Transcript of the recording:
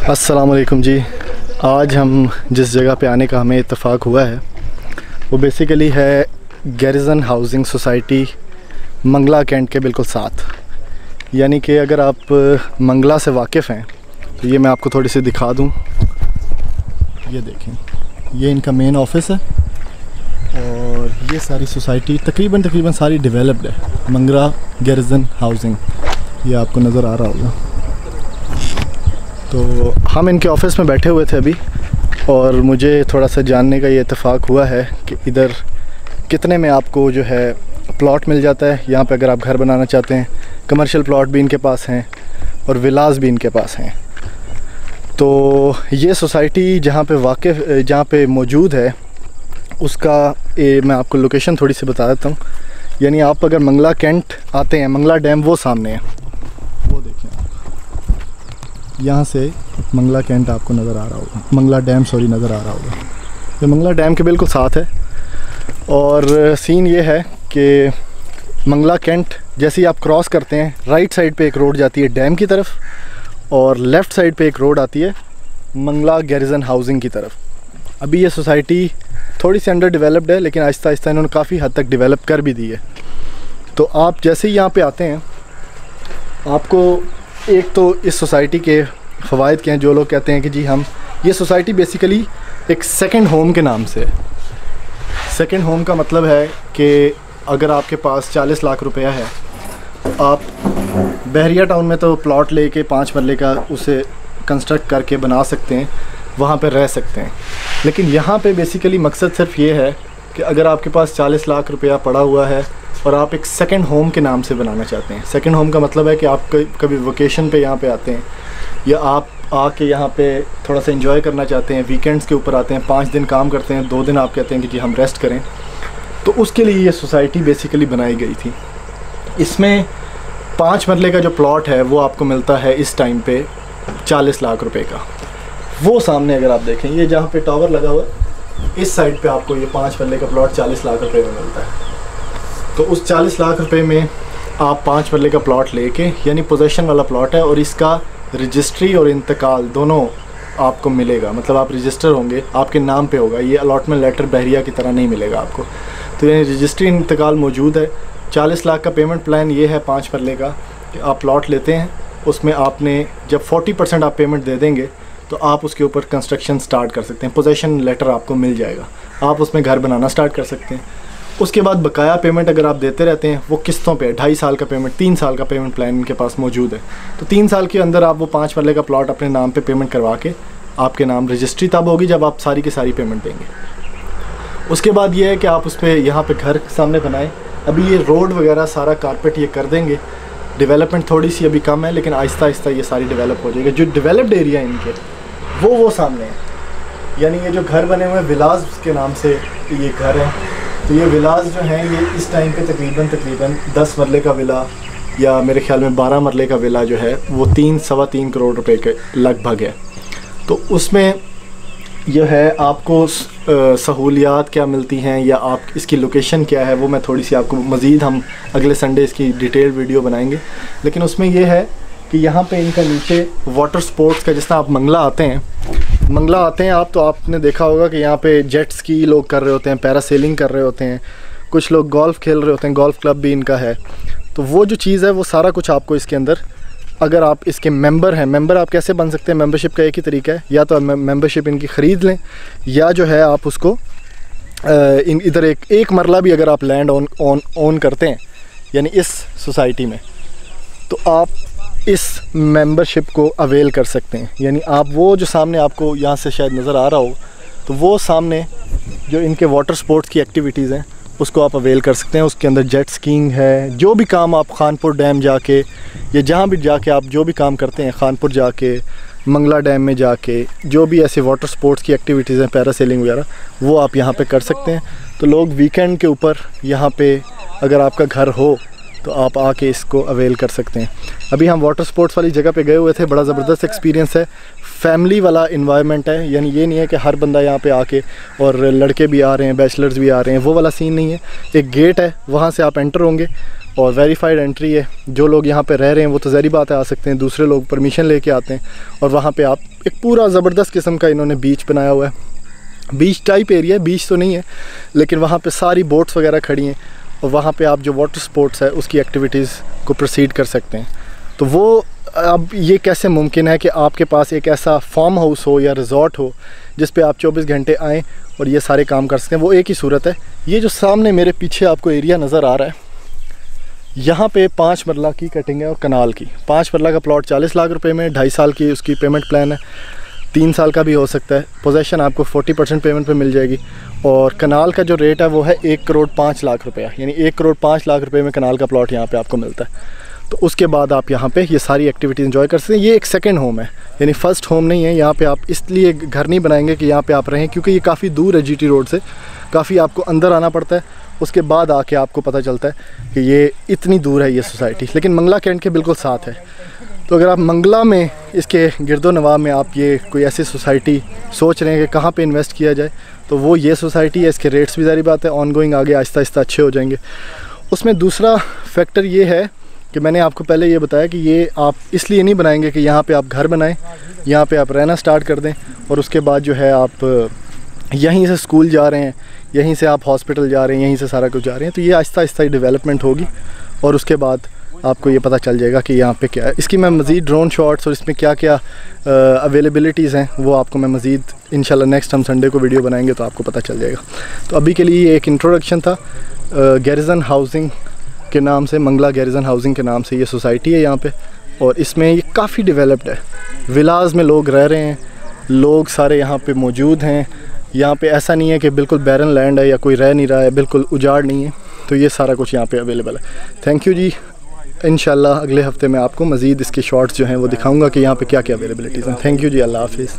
अस्सलाम वालेकुम जी। आज हम जिस जगह पे आने का हमें इत्तेफाक हुआ है वो बेसिकली है garrison housing society Mangla cantt के बिल्कुल साथ। यानी कि अगर आप मंगला से वाकिफ़ हैं तो ये मैं आपको थोड़ी सी दिखा दूं। ये देखें, ये इनका मेन ऑफिस है और ये सारी सोसाइटी तकरीबन सारी डेवलप्ड है। मंगला गैरिजन हाउसिंग, ये आपको नज़र आ रहा होगा। तो हम इनके ऑफिस में बैठे हुए थे अभी और मुझे थोड़ा सा जानने का ये इत्तेफाक हुआ है कि इधर कितने में आपको जो है प्लॉट मिल जाता है। यहाँ पे अगर आप घर बनाना चाहते हैं, कमर्शियल प्लॉट भी इनके पास हैं और विलास भी इनके पास हैं। तो ये सोसाइटी जहाँ पे मौजूद है उसका मैं आपको लोकेशन थोड़ी सी बता देता हूँ। यानी आप अगर मंगला कैंट आते हैं, मंगला डैम वो सामने है, वो देखें आप, यहाँ से मंगला कैंट आपको नज़र आ रहा होगा, मंगला डैम नज़र आ रहा होगा। ये मंगला डैम के बिल्कुल साथ है। और सीन ये है कि मंगला कैंट जैसे ही आप क्रॉस करते हैं, राइट साइड पे एक रोड जाती है डैम की तरफ और लेफ़्ट साइड पे एक रोड आती है मंगला गैरिजन हाउसिंग की तरफ। अभी ये सोसाइटी थोड़ी सी अंडर डेवलप्ड है, लेकिन आहिस्ता आहिस्ता इन्होंने काफ़ी हद तक डेवलप कर भी दी है। तो आप जैसे ही यहाँ पे आते हैं, आपको एक तो इस सोसाइटी के फ़वाइद क्या हैं। जो लोग कहते हैं कि जी हम ये सोसाइटी बेसिकली एक सेकंड होम के नाम से है। सेकंड होम का मतलब है कि अगर आपके पास 40 लाख रुपया है, आप बहरिया टाउन में तो प्लॉट लेके 5 मरले का उसे कंस्ट्रक्ट करके बना सकते हैं, वहाँ पे रह सकते हैं। लेकिन यहाँ पे बेसिकली मकसद सिर्फ ये है कि अगर आपके पास 40 लाख रुपया पड़ा हुआ है और आप एक सेकंड होम के नाम से बनाना चाहते हैं। सेकंड होम का मतलब है कि आप कभी वोकेशन पे यहाँ पे आते हैं या आप आके यहाँ पे थोड़ा सा एंजॉय करना चाहते हैं, वीकेंड्स के ऊपर आते हैं, 5 दिन काम करते हैं, 2 दिन आप कहते हैं कि जी हम रेस्ट करें, तो उसके लिए ये सोसाइटी बेसिकली बनाई गई थी। इसमें 5 मरले का जो प्लॉट है वो आपको मिलता है इस टाइम पे 40 लाख रुपए का। वो सामने अगर आप देखें, ये जहाँ पे टावर लगा हुआ है, इस साइड पे आपको ये 5 मरले का प्लॉट 40 लाख रुपए में मिलता है। तो उस 40 लाख रुपए में आप 5 मरले का प्लॉट लेके, यानी पोजेसन वाला प्लॉट है और इसका रजिस्ट्री और इंतकाल दोनों आपको मिलेगा। मतलब आप रजिस्टर होंगे, आपके नाम पे होगा, ये अलॉटमेंट लेटर बहरिया की तरह नहीं मिलेगा आपको। तो यानी रजिस्ट्री इंतकाल मौजूद है। 40 लाख का पेमेंट प्लान ये है 5 मरले का कि आप प्लॉट लेते हैं, उसमें आपने जब 40% आप पेमेंट दे देंगे तो आप उसके ऊपर कंस्ट्रक्शन स्टार्ट कर सकते हैं। पोजेसन लेटर आपको मिल जाएगा, आप उसमें घर बनाना स्टार्ट कर सकते हैं। उसके बाद बकाया पेमेंट अगर आप देते रहते हैं, वो किस्तों पे 2.5 साल का पेमेंट, 3 साल का पेमेंट प्लान इनके पास मौजूद है। तो 3 साल के अंदर आप वो 5 मरले का प्लॉट अपने नाम पे पेमेंट करवा के, आपके नाम रजिस्ट्री तब होगी जब आप सारी की सारी पेमेंट देंगे। उसके बाद ये है कि आप उस पर यहाँ पे घर सामने बनाएं। अभी ये रोड वगैरह सारा कारपेट ये कर देंगे। डेवलपमेंट थोड़ी सी अभी कम है, लेकिन आहिस्ता आहिस्ता ये सारी डेवलप हो जाएगी। जो डेवलप्ड एरिया इनके वो सामने है। यानी ये जो घर बने हुए विलास के नाम से ये घर हैं, तो ये विलास जो हैं ये इस टाइम पे तकरीबन 10 मरले का विला या मेरे ख्याल में 12 मरले का विला जो है वो 3-3.25 करोड़ रुपए के लगभग है। तो उसमें यह है आपको सहूलियात क्या मिलती हैं या आप इसकी लोकेशन क्या है, वो मैं थोड़ी सी आपको मज़ीद, हम अगले संडे इसकी डिटेल वीडियो बनाएंगे। लेकिन उसमें यह है कि यहाँ पे इनका नीचे वाटर स्पोर्ट्स का, जिस तरह आप मंगला आते हैं आप, तो आपने देखा होगा कि यहाँ पे जेट स्की लोग कर रहे होते हैं, पैरासेलिंग कर रहे होते हैं, कुछ लोग गोल्फ़ खेल रहे होते हैं, गोल्फ़ क्लब भी इनका है। तो वो जो चीज़ है वो सारा कुछ आपको इसके अंदर, अगर आप इसके मेंबर हैं, मेंबर आप कैसे बन सकते हैं, मेंबरशिप का एक ही तरीका है, या तो मेंबरशिप इनकी ख़रीद लें या जो है आप उसको इधर एक मरला भी अगर आप लैंड ऑन करते हैं यानी इस सोसाइटी में, तो आप इस मेंबरशिप को अवेल कर सकते हैं। यानी आप वो जो सामने आपको यहाँ से शायद नज़र आ रहा हो, तो वो सामने जो इनके वाटर स्पोर्ट्स की एक्टिविटीज़ हैं उसको आप अवेल कर सकते हैं। उसके अंदर जेट स्कीइंग है, जो भी काम आप खानपुर डैम जाके या जहाँ भी जाके आप जो भी काम करते हैं, खानपुर जाके, मंगला डैम में जाके, जो भी ऐसे वाटर स्पोर्ट्स की एक्टिविटीज़ हैं, पैरासेलिंग वगैरह, वो आप यहाँ पे कर सकते हैं। तो लोग वीकेंड के ऊपर यहाँ पे अगर आपका घर हो तो आप आके इसको अवेल कर सकते हैं। अभी हम वाटर स्पोर्ट्स वाली जगह पे गए हुए थे, बड़ा ज़बरदस्त एक्सपीरियंस है। फैमिली वाला इन्वायरमेंट है, यानी ये नहीं है कि हर बंदा यहाँ पे आके, और लड़के भी आ रहे हैं, बैचलर्स भी आ रहे हैं, वो वाला सीन नहीं है। एक गेट है, वहाँ से आप एंटर होंगे और वेरीफाइड एंट्री है। जो लोग यहाँ पे रह रहे हैं वो तो ज़ाहिर बात है आ सकते हैं, दूसरे लोग परमिशन लेके आते हैं। और वहाँ पे आप एक पूरा ज़बरदस्त किस्म का इन्होंने बीच बनाया हुआ है, बीच टाइप एरिया है, बीच तो नहीं है, लेकिन वहाँ पे सारी बोट्स वगैरह खड़ी हैं और वहाँ पे आप जो वाटर स्पोर्ट्स है उसकी एक्टिविटीज़ को प्रोसीड कर सकते हैं। तो वो अब ये कैसे मुमकिन है कि आपके पास एक ऐसा फार्म हाउस हो या रिज़ॉर्ट हो जिस पे आप 24 घंटे आएँ और ये सारे काम कर सकते हैं। वो एक ही सूरत है। ये जो सामने मेरे पीछे आपको एरिया नज़र आ रहा है, यहाँ पे 5 मरला की कटिंग है और कनाल की। 5 मरला का प्लॉट 40 लाख रुपए में, 2.5 साल की उसकी पेमेंट प्लान है, 3 साल का भी हो सकता है। पोजेसन आपको 40% पेमेंट पे मिल जाएगी। और कनाल का जो रेट है वो है 1,05,00,000 रुपया, यानी 1,05,00,000 रुपये में कनाल का प्लॉट यहाँ पे आपको मिलता है। तो उसके बाद आप यहाँ पे ये सारी एक्टिविटी एंजॉय कर सकते हैं। ये एक सेकंड होम है, यानी फ़र्स्ट होम नहीं है। यहाँ पे आप इसलिए घर नहीं बनाएंगे कि यहाँ पे आप रहें, क्योंकि ये काफ़ी दूर है GT रोड से, काफ़ी आपको अंदर आना पड़ता है। उसके बाद आके आपको पता चलता है कि ये इतनी दूर है ये सोसाइटी, लेकिन मंगला कैंट के बिल्कुल साथ है। तो अगर आप मंगला में इसके गिरदो नवाह में आप ये कोई ऐसी सोसाइटी सोच रहे हैं कि कहाँ पे इन्वेस्ट किया जाए, तो वो ये सोसाइटी है। इसके रेट्स भी ज़ाहिर बात है ऑनगोइंग आगे आहिस्ता आहिस्ता अच्छे हो जाएंगे। उसमें दूसरा फैक्टर ये है कि मैंने आपको पहले ये बताया कि ये आप इसलिए नहीं बनाएंगे कि यहाँ पे आप घर बनाएं, यहाँ पे आप रहना स्टार्ट कर दें और उसके बाद जो है आप यहीं से स्कूल जा रहे हैं, यहीं से आप हॉस्पिटल जा रहे हैं, यहीं से सारा कुछ जा रहे हैं। तो ये आहिस्ता आहिस्ता ही डेवलपमेंट होगी और उसके बाद आपको ये पता चल जाएगा कि यहाँ पे क्या है। इसकी मैं मज़ीद ड्रोन शॉट्स और इसमें क्या क्या अवेलेबिलिटीज़ हैं वो आपको मैं मज़ीद इंशाल्लाह नेक्स्ट हम संडे को वीडियो बनाएंगे तो आपको पता चल जाएगा। तो अभी के लिए ये एक इंट्रोडक्शन था। गैरिजन हाउसिंग के नाम से, मंगला गैरिजन हाउसिंग के नाम से ये सोसाइटी है यहाँ पे, और इसमें ये काफ़ी डेवलप्ड है। विलाज में लोग रह रहे हैं, लोग सारे यहाँ पे मौजूद हैं। यहाँ पे ऐसा नहीं है कि बिल्कुल बैरन लैंड है या कोई रह नहीं रहा है, बिल्कुल उजाड़ नहीं है। तो ये सारा कुछ यहाँ पे अवेलेबल है। थैंक यू जी। इंशाल्लाह अगले हफ्ते में आपको मज़ीद इसके शॉर्ट्स जो हैं वो दिखाऊंगा कि यहाँ पे क्या क्या अवेलेबिलिटीज़ हैं। थैंक यू जी, अल्लाह हाफिज़।